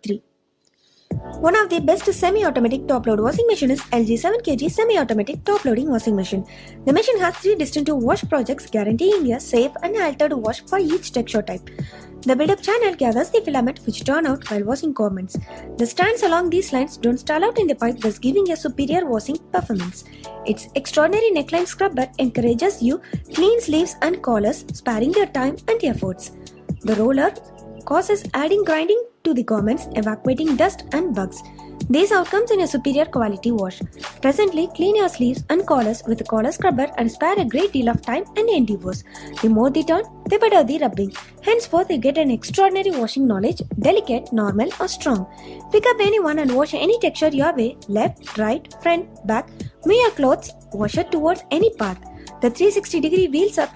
3. One of the best semi-automatic top-load washing machine is LG 7kg semi-automatic top-loading washing machine. The machine has 3 distinctive wash projects guaranteeing a safe and altered wash for each texture type. The build-up channel gathers the filament which turn out while washing garments. The strands along these lines don't stall out in the pipe, thus giving a superior washing performance. Its extraordinary neckline scrubber encourages you clean sleeves and collars, sparing your time and efforts. The roller causes adding grinding to the garments, evacuating dust and bugs. These outcomes in a superior quality wash. Presently, clean your sleeves and collars with a collar scrubber and spare a great deal of time and endeavors. The more the turn, the better the rubbing. Henceforth, you get an extraordinary washing knowledge, delicate, normal or strong. Pick up anyone and wash any texture your way, left, right, front, back. Move your clothes, wash it towards any path. The 360-degree wheels up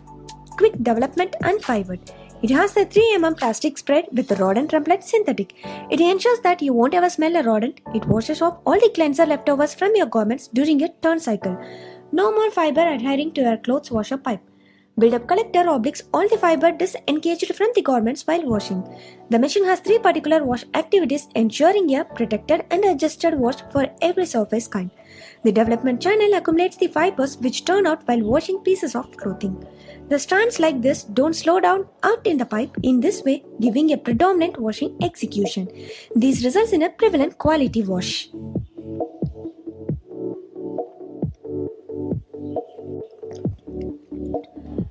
quick development and pivot. It has the 3mm plastic spread with the rodent repellent synthetic. It ensures that you won't ever smell a rodent. It washes off all the cleanser leftovers from your garments during your turn cycle. No more fiber adhering to your clothes washer pipe. Build-up collector obliques all the fiber disengaged from the garments while washing. The machine has 3 particular wash activities ensuring a protected and adjusted wash for every surface kind. The development channel accumulates the fibers which turn out while washing pieces of clothing. The strands like this don't slow down out in the pipe in this way, giving a predominant washing execution. This results in a prevalent quality wash.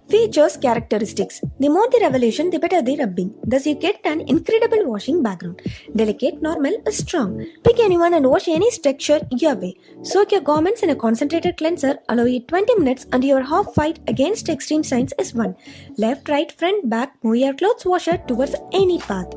Features, characteristics. The more the revolution, the better the rubbing. Thus you get an incredible washing background. Delicate, normal, strong. Pick anyone and wash any texture your way. Soak your garments in a concentrated cleanser. Allow it 20 minutes and your half fight against extreme signs is 1. Left, right, front, back. Move your clothes washer towards any path.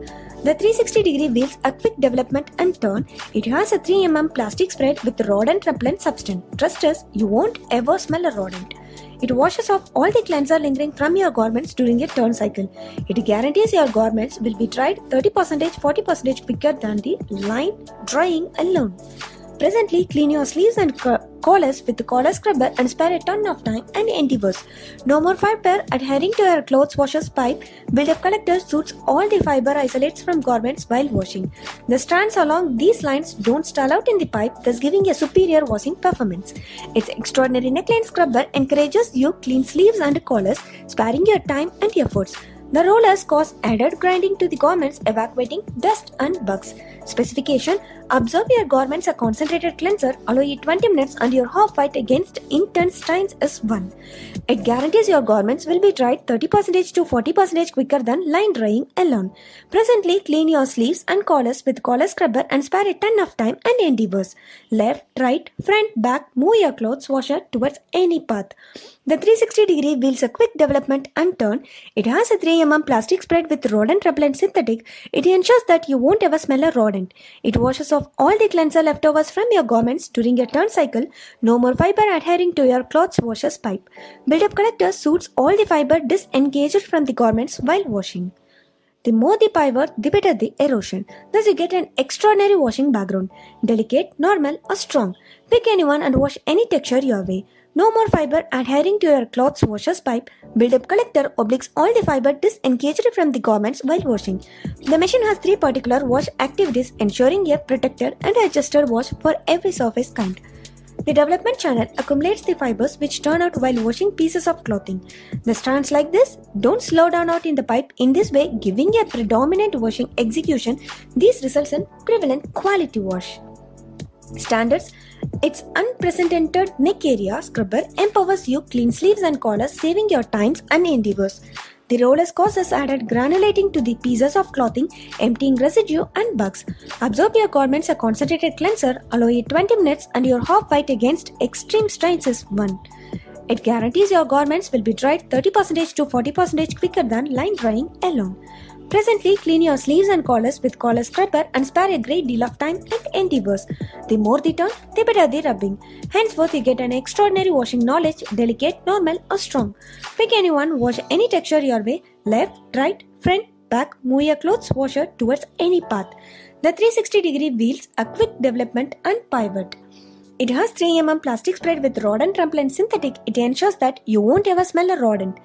The 360-degree wheels a quick development and turn. It has a 3mm plastic spread with rodent repellent substance. Trust us, you won't ever smell a rodent. It washes off all the cleanser lingering from your garments during your turn cycle. It guarantees your garments will be dried 30%-40% quicker than the line drying alone. Presently, clean your sleeves and collars with the collar scrubber and spare a ton of time and endeavors. No more fiber adhering to your clothes washer's pipe. Build-up collector suits all the fiber isolates from garments while washing. The strands along these lines don't stall out in the pipe, thus giving a superior washing performance. Its extraordinary neckline scrubber encourages you clean sleeves and collars, sparing your time and efforts. The rollers cause added grinding to the garments, evacuating dust and bugs. Specification: absorb your garments a concentrated cleanser, allow it 20 minutes and your half fight against intense stains is 1. It guarantees your garments will be dried 30%-40% quicker than line drying alone. Presently, clean your sleeves and collars with collar scrubber and spare a ton of time and endeavors. Left, right, front, back, move your clothes washer towards any path. The 360-degree wheels a quick development and turn. It has a 3mm plastic spread with rodent repellent synthetic. It ensures that you won't ever smell a rodent. It washes off all the cleanser leftovers from your garments during your turn cycle. No more fiber adhering to your clothes washer's pipe. Build-up collector suits all the fiber disengaged from the garments while washing. The more the pivot, the better the erosion. Thus you get an extraordinary washing background. Delicate, normal or strong. Pick anyone and wash any texture your way. No more fiber adhering to your clothes washer's pipe. Build-up collector obliques all the fiber disengaged from the garments while washing. The machine has 3 particular wash activities ensuring a protected and adjusted wash for every surface kind. The development channel accumulates the fibers which turn out while washing pieces of clothing. The strands like this don't slow down out in the pipe in this way, giving a predominant washing execution. This results in prevalent quality wash. Standards: its unprecedented neck area scrubber empowers you clean sleeves and collars, saving your times and endeavors. The rollers causes added granulating to the pieces of clothing, emptying residue and bugs. Absorb your garments a concentrated cleanser, allow it 20 minutes and your half fight against extreme stains is 1. It guarantees your garments will be dried 30%-40% quicker than line drying alone. Presently, clean your sleeves and collars with collar scrubber and spare a great deal of time and endeavors. The more the turn, the better the rubbing. Henceforth, you get an extraordinary washing knowledge, delicate, normal or strong. Pick anyone, wash any texture your way, left, right, front, back, move your clothes washer towards any path. The 360-degree wheels a quick development and pivot. It has 3mm plastic spread with rodent repellent synthetic. It ensures that you won't ever smell a rodent.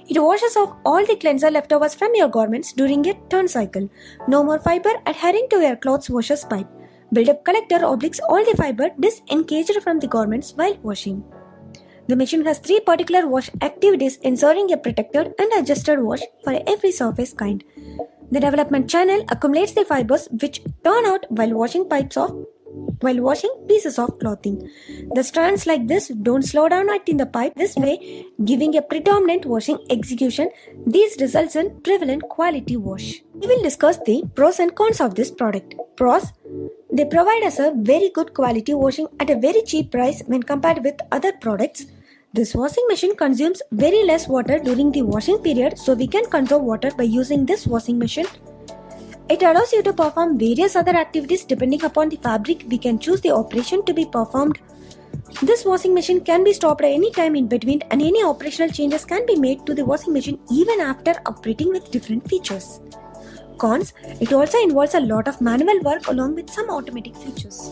It washes off all the cleanser leftovers from your garments during a turn cycle. No more fiber adhering to your clothes washer's pipe. Build-up collector obliques all the fiber disengaged from the garments while washing. The machine has 3 particular wash activities ensuring a protected and adjusted wash for every surface kind. The development channel accumulates the fibers which turn out while washing pieces of clothing. The strands like this don't slow down in the pipe this way, giving a predominant washing execution. This results in prevalent quality wash. We will discuss the pros and cons of this product. Pros: they provide us a very good quality washing at a very cheap price when compared with other products. This washing machine consumes very less water during the washing period, so we can conserve water by using this washing machine. It allows you to perform various other activities depending upon the fabric. We can choose the operation to be performed. This washing machine can be stopped at any time in between, and any operational changes can be made to the washing machine even after operating with different features. Cons: it also involves a lot of manual work along with some automatic features.